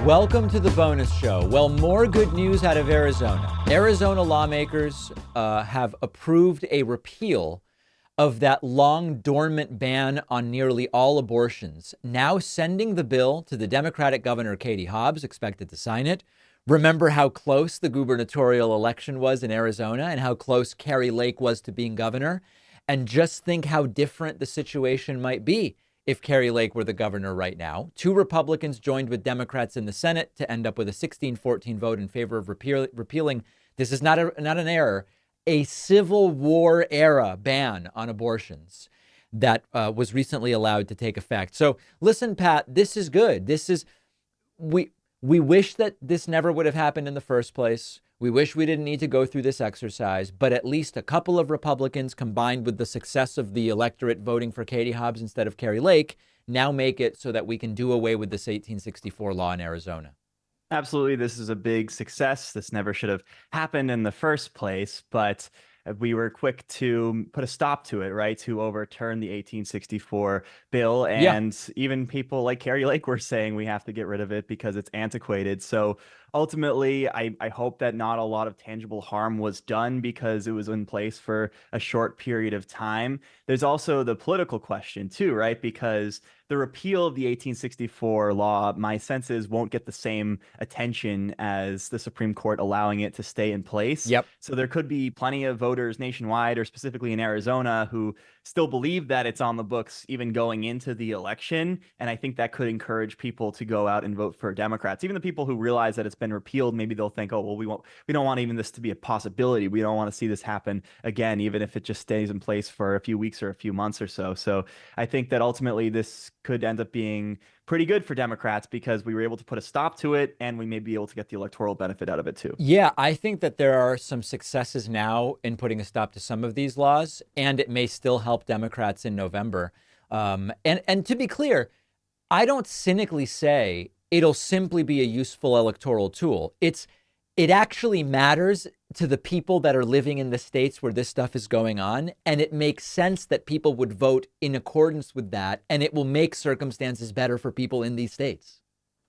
Welcome to the bonus show. Well, more good news out of Arizona. Arizona lawmakers have approved a repeal of that long dormant ban on nearly all abortions, now sending the bill to the Democratic Governor Katie Hobbs, expected to sign it. Remember how close the gubernatorial election was in Arizona and how close Kari Lake was to being governor. And just think how different the situation might be if Kari Lake were the governor right now. Two Republicans joined with Democrats in the Senate to end up with a 16-14 vote in favor of repealing. This is not an error, a Civil War era ban on abortions that was recently allowed to take effect. So listen, Pat, this is good. We wish that this never would have happened in the first place. We wish we didn't need to go through this exercise, but at least a couple of Republicans, combined with the success of the electorate voting for Katie Hobbs instead of Kari Lake, now make it so that we can do away with this 1864 law in Arizona. Absolutely. This is a big success. This never should have happened in the first place, but we were quick to put a stop to it, right? To overturn the 1864 bill. And even people like Kari Lake were saying we have to get rid of it because it's antiquated. So ultimately, I hope that not a lot of tangible harm was done because it was in place for a short period of time. There's also the political question too, right? Because the repeal of the 1864 law, my sense is, won't get the same attention as the Supreme Court allowing it to stay in place. Yep. So there could be plenty of voters nationwide, or specifically in Arizona, who still believe that it's on the books even going into the election. And I think that could encourage people to go out and vote for Democrats. Even the people who realize that it's been repealed, maybe they'll think, oh, well, we don't want even this to be a possibility. We don't want to see this happen again, even if it just stays in place for a few weeks or a few months or so. So I think that ultimately this could end up being pretty good for Democrats because we were able to put a stop to it, and we may be able to get the electoral benefit out of it too. Yeah, I think that there are some successes now in putting a stop to some of these laws, and it may still help Democrats in November. And to be clear, I don't cynically say it'll simply be a useful electoral tool. It actually matters to the people that are living in the states where this stuff is going on. And it makes sense that people would vote in accordance with that. And it will make circumstances better for people in these states.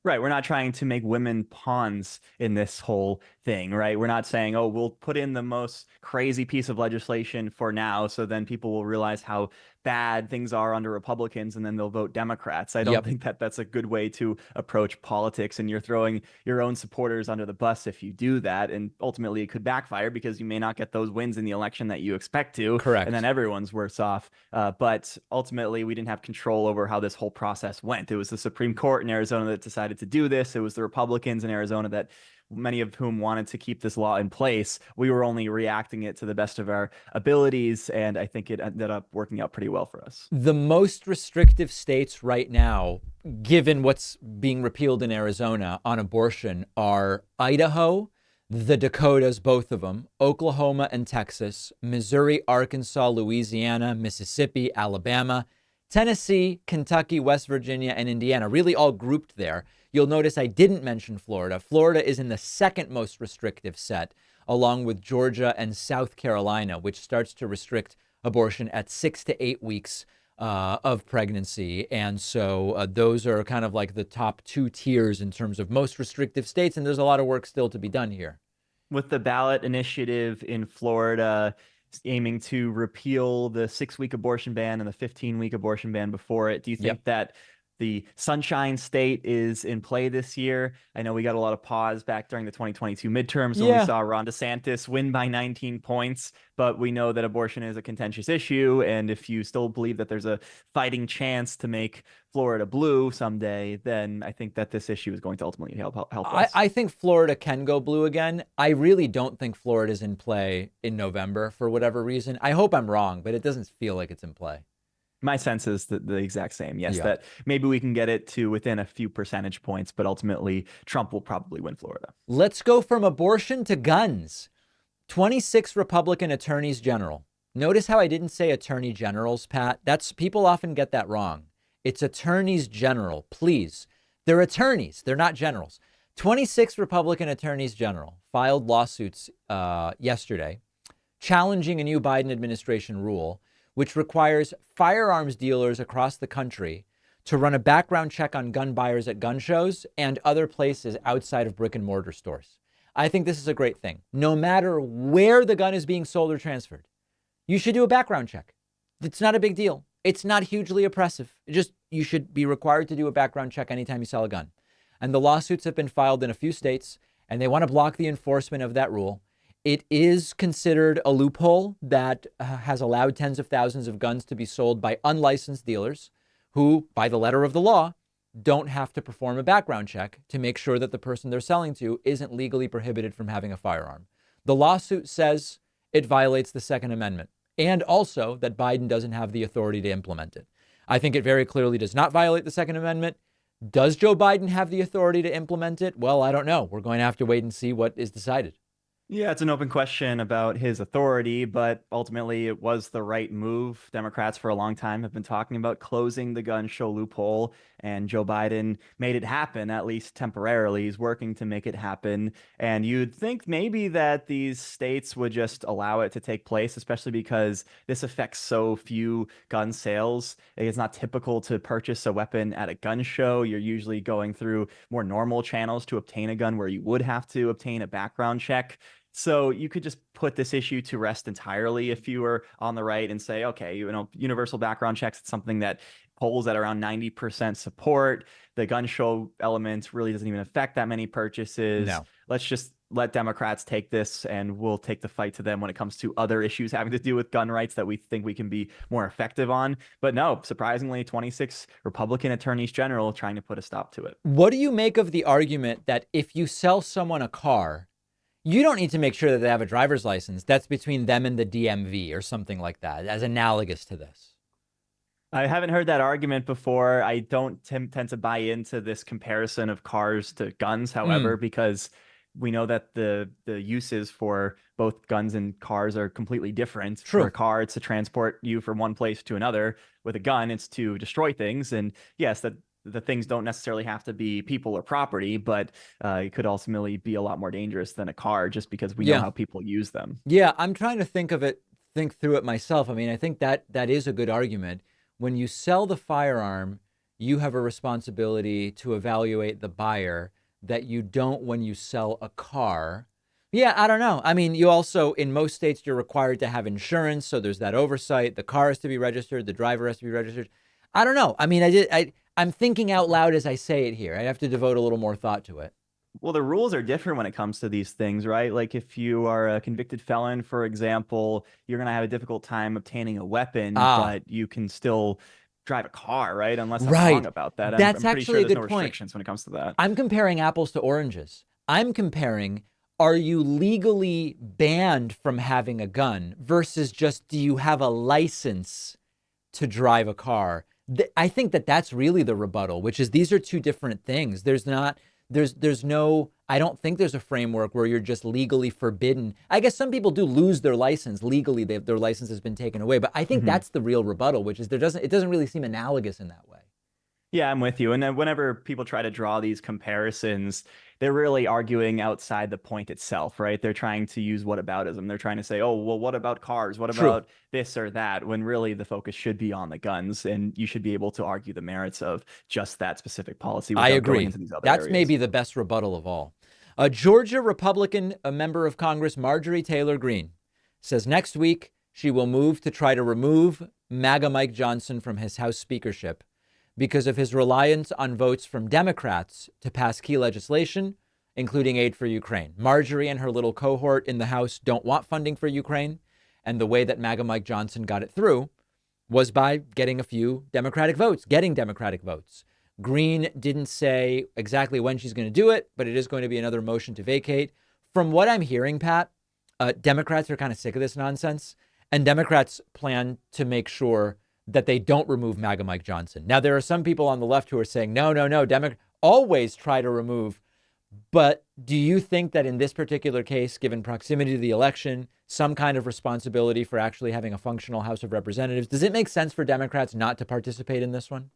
Right. We're not trying to make women pawns in this whole thing, right? We're not saying, oh, we'll put in the most crazy piece of legislation for now, so then people will realize how bad things are under Republicans and then they'll vote Democrats. I don't think that that's a good way to approach politics, and you're throwing your own supporters under the bus if you do that. And ultimately it could backfire because you may not get those wins in the election that you expect to. Correct. And then everyone's worse off. But ultimately we didn't have control over how this whole process went. It was the Supreme Court in Arizona that decided to do this. It was the Republicans in Arizona, that many of whom wanted to keep this law in place. We were only reacting it to the best of our abilities, and I think it ended up working out pretty well for us. The most restrictive states right now, given what's being repealed in Arizona on abortion, are Idaho, the Dakotas, both of them, Oklahoma and Texas, Missouri, Arkansas, Louisiana, Mississippi, Alabama, Tennessee, Kentucky, West Virginia, and Indiana, really all grouped there. You'll notice I didn't mention Florida. Florida is in the second most restrictive set, along with Georgia and South Carolina, which starts to restrict abortion at 6 to 8 weeks of pregnancy. And so those are kind of like the top two tiers in terms of most restrictive states. And there's a lot of work still to be done here. With the ballot initiative in Florida aiming to repeal the 6-week abortion ban and the 15-week abortion ban before it, do you think that the Sunshine State is in play this year? I know we got a lot of pause back during the 2022 midterms when we saw Ron DeSantis win by 19 points, but we know that abortion is a contentious issue. And if you still believe that there's a fighting chance to make Florida blue someday, then I think that this issue is going to ultimately help us. I think Florida can go blue again. I really don't think Florida's in play in November for whatever reason. I hope I'm wrong, but it doesn't feel like it's in play. My sense is the exact same. Yes, that maybe we can get it to within a few percentage points, but ultimately Trump will probably win Florida. Let's go from abortion to guns. 26 Republican attorneys general. Notice how I didn't say attorney generals, Pat. People often get that wrong. It's attorneys general, please. They're attorneys. They're not generals. 26 Republican attorneys general filed lawsuits yesterday challenging a new Biden administration rule which requires firearms dealers across the country to run a background check on gun buyers at gun shows and other places outside of brick and mortar stores. I think this is a great thing. No matter where the gun is being sold or transferred, you should do a background check. It's not a big deal. It's not hugely oppressive. You should be required to do a background check anytime you sell a gun. And the lawsuits have been filed in a few states, and they want to block the enforcement of that rule. It is considered a loophole that has allowed tens of thousands of guns to be sold by unlicensed dealers who, by the letter of the law, don't have to perform a background check to make sure that the person they're selling to isn't legally prohibited from having a firearm. The lawsuit says it violates the Second Amendment, and also that Biden doesn't have the authority to implement it. I think it very clearly does not violate the Second Amendment. Does Joe Biden have the authority to implement it? Well, I don't know. We're going to have to wait and see what is decided. Yeah, it's an open question about his authority, but ultimately it was the right move. Democrats for a long time have been talking about closing the gun show loophole, and Joe Biden made it happen, at least temporarily. He's working to make it happen. And you'd think maybe that these states would just allow it to take place, especially because this affects so few gun sales. It's not typical to purchase a weapon at a gun show. You're usually going through more normal channels to obtain a gun where you would have to obtain a background check. So you could just put this issue to rest entirely if you were on the right and say, okay, universal background checks, it's something that polls at around 90% support. The gun show element really doesn't even affect that many purchases. No. Let's just let Democrats take this, and we'll take the fight to them when it comes to other issues having to do with gun rights that we think we can be more effective on. But no, surprisingly, 26 Republican attorneys general trying to put a stop to it. What do you make of the argument that if you sell someone a car, you don't need to make sure that they have a driver's license? That's between them and the DMV or something like that, as analogous to this. I haven't heard that argument before. I don't tend to buy into this comparison of cars to guns, however, because we know that the uses for both guns and cars are completely different. True. For a car, it's to transport you from one place to another. With a gun, it's to destroy things. And yes, that the things don't necessarily have to be people or property, but it could ultimately be a lot more dangerous than a car just because we know how people use them. Yeah, I'm trying to think through it myself. I mean, I think that is a good argument. When you sell the firearm, you have a responsibility to evaluate the buyer that you don't when you sell a car. Yeah, I don't know. I mean, you also, in most states, you're required to have insurance, so there's that oversight. The car has to be registered. The driver has to be registered. I don't know. I mean, I'm thinking out loud as I say it here. I have to devote a little more thought to it. Well, the rules are different when it comes to these things, right? Like if you are a convicted felon, for example, you're going to have a difficult time obtaining a weapon, but you can still drive a car, right? Unless I'm wrong about that. That's I'm pretty actually sure a there's good no point. restrictions when it comes to that. I'm comparing apples to oranges. I'm comparing, are you legally banned from having a gun versus just, do you have a license to drive a car? I think that's really the rebuttal, which is these are two different things. There's no, I don't think there's a framework where you're just legally forbidden. I guess some people do lose their license legally. Their license has been taken away. But I think that's the real rebuttal, which is it doesn't really seem analogous in that way. Yeah, I'm with you. And then whenever people try to draw these comparisons, they're really arguing outside the point itself, right? They're trying to use whataboutism. They're trying to say, oh, well, what about cars? What about this or that? When really the focus should be on the guns, and you should be able to argue the merits of just that specific policy without going into these other areas. That's maybe the best rebuttal of all. A Georgia Republican, a member of Congress, Marjorie Taylor Greene, says next week she will move to try to remove MAGA Mike Johnson from his House speakership because of his reliance on votes from Democrats to pass key legislation, including aid for Ukraine. Marjorie and her little cohort in the House don't want funding for Ukraine, and the way that MAGA Mike Johnson got it through was by getting a few Democratic votes, Greene didn't say exactly when she's going to do it, but it is going to be another motion to vacate. From what I'm hearing, Pat, Democrats are kind of sick of this nonsense, and Democrats plan to make sure that they don't remove MAGA Mike Johnson. Now, there are some people on the left who are saying, no, Democrats always try to remove. But do you think that in this particular case, given proximity to the election, some kind of responsibility for actually having a functional House of Representatives, does it make sense for Democrats not to participate in this one?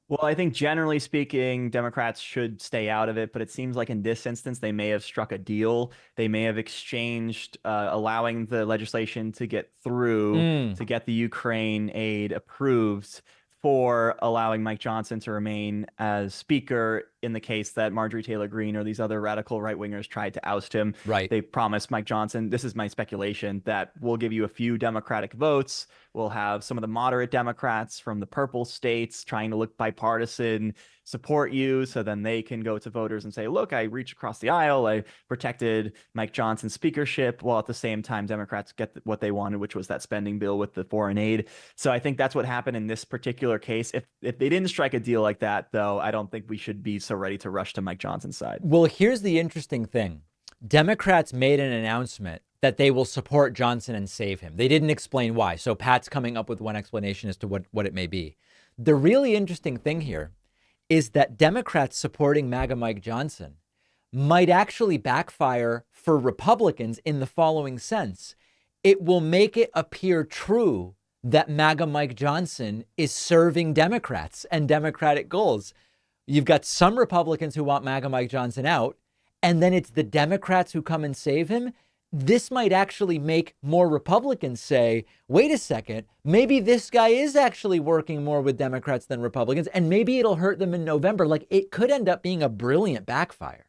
Well, I think generally speaking, Democrats should stay out of it, but it seems like in this instance, they may have struck a deal. They may have exchanged allowing the legislation to get through to get the Ukraine aid approved for allowing Mike Johnson to remain as speaker in the case that Marjorie Taylor Greene or these other radical right wingers tried to oust him. Right. They promised Mike Johnson, this is my speculation, that we'll give you a few Democratic votes. We'll have some of the moderate Democrats from the purple states trying to look bipartisan support you, so then they can go to voters and say, look, I reached across the aisle, I protected Mike Johnson's speakership, while at the same time Democrats get what they wanted, which was that spending bill with the foreign aid. So I think that's what happened in this particular case. If they didn't strike a deal like that, though, I don't think we should be so ready to rush to Mike Johnson's side. Well, here's the interesting thing. Democrats made an announcement that they will support Johnson and save him. They didn't explain why. So Pat's coming up with one explanation as to what it may be. The really interesting thing here is that Democrats supporting MAGA Mike Johnson might actually backfire for Republicans in the following sense. It will make it appear true that MAGA Mike Johnson is serving Democrats and Democratic goals. You've got some Republicans who want MAGA Mike Johnson out, and then it's the Democrats who come and save him. This might actually make more Republicans say, wait a second, maybe this guy is actually working more with Democrats than Republicans, and maybe it'll hurt them in November. Like, it could end up being a brilliant backfire.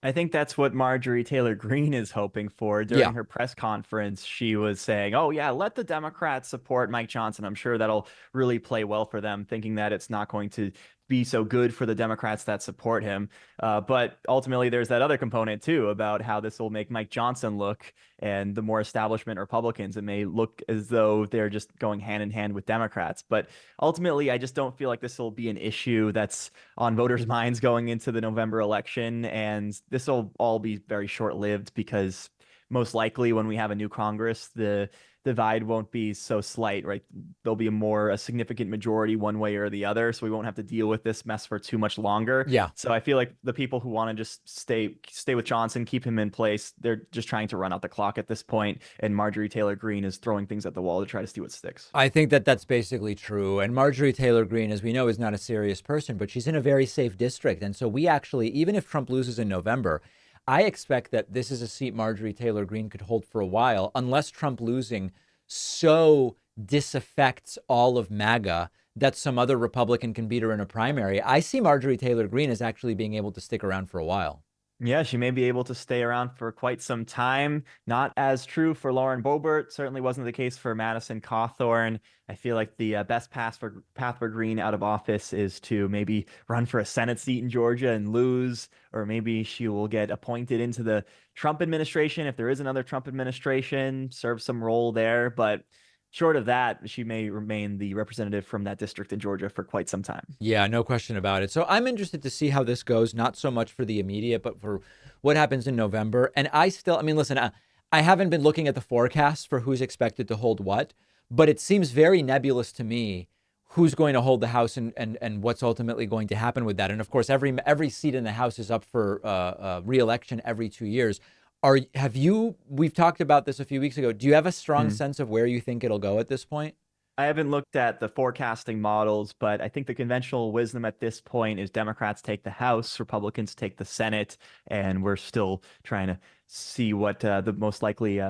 I think that's what Marjorie Taylor Greene is hoping for. During her press conference, she was saying, oh, yeah, let the Democrats support Mike Johnson. I'm sure that'll really play well for them, thinking that it's not going to be so good for the Democrats that support him. But ultimately, there's that other component, too, about how this will make Mike Johnson look. And the more establishment Republicans, it may look as though they're just going hand in hand with Democrats. But ultimately, I just don't feel like this will be an issue that's on voters' minds going into the November election. And this will all be very short-lived, because most likely when we have a new Congress, the divide won't be so slight, right? There'll be a significant majority one way or the other, so we won't have to deal with this mess for too much longer. Yeah. So I feel like the people who want to just stay with Johnson, keep him in place, they're just trying to run out the clock at this point, and Marjorie Taylor Greene is throwing things at the wall to try to see what sticks. I think that that's basically true. And Marjorie Taylor Greene, as we know, is not a serious person, but she's in a very safe district. And so we actually, even if Trump loses in November, I expect that this is a seat Marjorie Taylor Greene could hold for a while, unless Trump losing so disaffects all of MAGA that some other Republican can beat her in a primary. I see Marjorie Taylor Greene as actually being able to stick around for a while. Yeah, she may be able to stay around for quite some time. Not as true for Lauren Boebert. Certainly wasn't the case for Madison Cawthorn. I feel like the best path for Greene out of office is to maybe run for a Senate seat in Georgia and lose, or maybe she will get appointed into the Trump administration if there is another Trump administration, serve some role there. But short of that, she may remain the representative from that district in Georgia for quite some time. Yeah, no question about it. So I'm interested to see how this goes, not so much for the immediate, but for what happens in November. And I mean, listen, I haven't been looking at the forecasts for who's expected to hold what, but it seems very nebulous to me who's going to hold the House and what's ultimately going to happen with that. And of course, every seat in the House is up for re-election every 2 years. We've talked about this a few weeks ago. Do you have a strong sense of where you think it'll go at this point? I haven't looked at the forecasting models, but I think the conventional wisdom at this point is Democrats take the House, Republicans take the Senate, and we're still trying to see what the most likely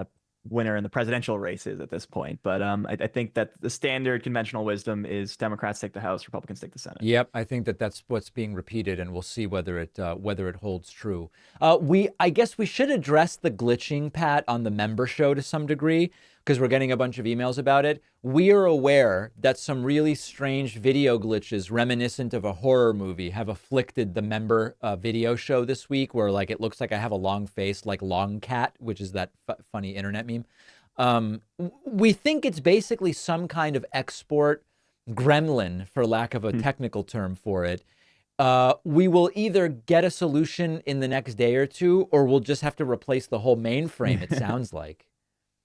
winner in the presidential race is at this point. But I think that the standard conventional wisdom is Democrats take the House, Republicans take the Senate. Yep, I think that that's what's being repeated, and we'll see whether it holds true. I guess we should address the glitching, Pat, on the member show to some degree, because we're getting a bunch of emails about it. We are aware that some really strange video glitches reminiscent of a horror movie have afflicted the member video show this week, where like it looks like I have a long face like Long Cat, which is that funny internet meme. We think it's basically some kind of export gremlin, for lack of a technical term for it. We will either get a solution in the next day or two, or we'll just have to replace the whole mainframe, it sounds like.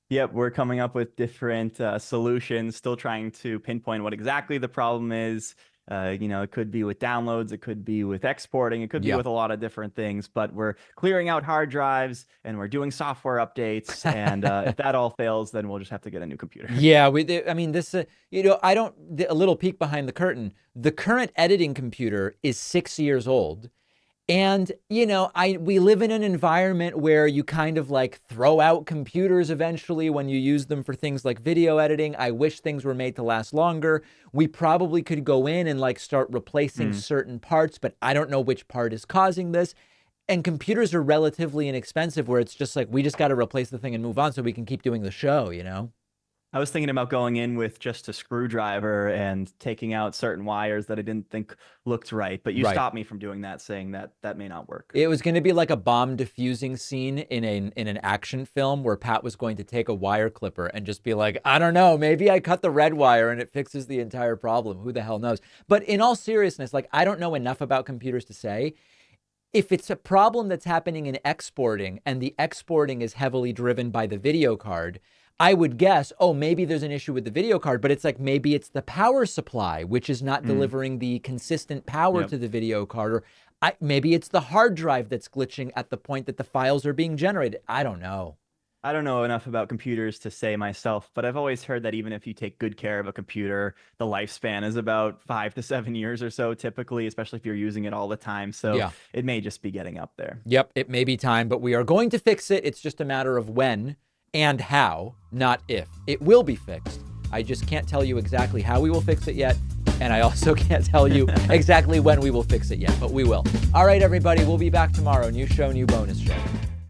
Yep, we're coming up with different solutions, still trying to pinpoint what exactly the problem is. It could be with downloads, it could be with exporting, it could be with a lot of different things, but we're clearing out hard drives and we're doing software updates. And if that all fails, then we'll just have to get a new computer. Yeah, a little peek behind the curtain. The current editing computer is 6 years old. And, you know, we live in an environment where you kind of like throw out computers eventually when you use them for things like video editing. I wish things were made to last longer. We probably could go in and like start replacing certain parts, but I don't know which part is causing this. And computers are relatively inexpensive where it's just like, we just got to replace the thing and move on so we can keep doing the show, you know? I was thinking about going in with just a screwdriver and taking out certain wires that I didn't think looked right, but you stopped me from doing that, saying that that may not work. It was going to be like a bomb diffusing scene in an action film where Pat was going to take a wire clipper and just be like, I don't know, maybe I cut the red wire and it fixes the entire problem. Who the hell knows? But in all seriousness, like, I don't know enough about computers to say. If it's a problem that's happening in exporting and the exporting is heavily driven by the video card, I would guess, oh, maybe there's an issue with the video card, but it's like, maybe it's the power supply, which is not delivering the consistent power to the video card. Or maybe it's the hard drive that's glitching at the point that the files are being generated. I don't know. I don't know enough about computers to say myself, but I've always heard that even if you take good care of a computer, the lifespan is about 5 to 7 years or so, typically, especially if you're using it all the time. So it may just be getting up there. Yep, it may be time, but we are going to fix it. It's just a matter of when and how, not if. It will be fixed. I just can't tell you exactly how we will fix it yet. And I also can't tell you exactly when we will fix it yet, but we will. All right, everybody, we'll be back tomorrow. New show, new bonus show.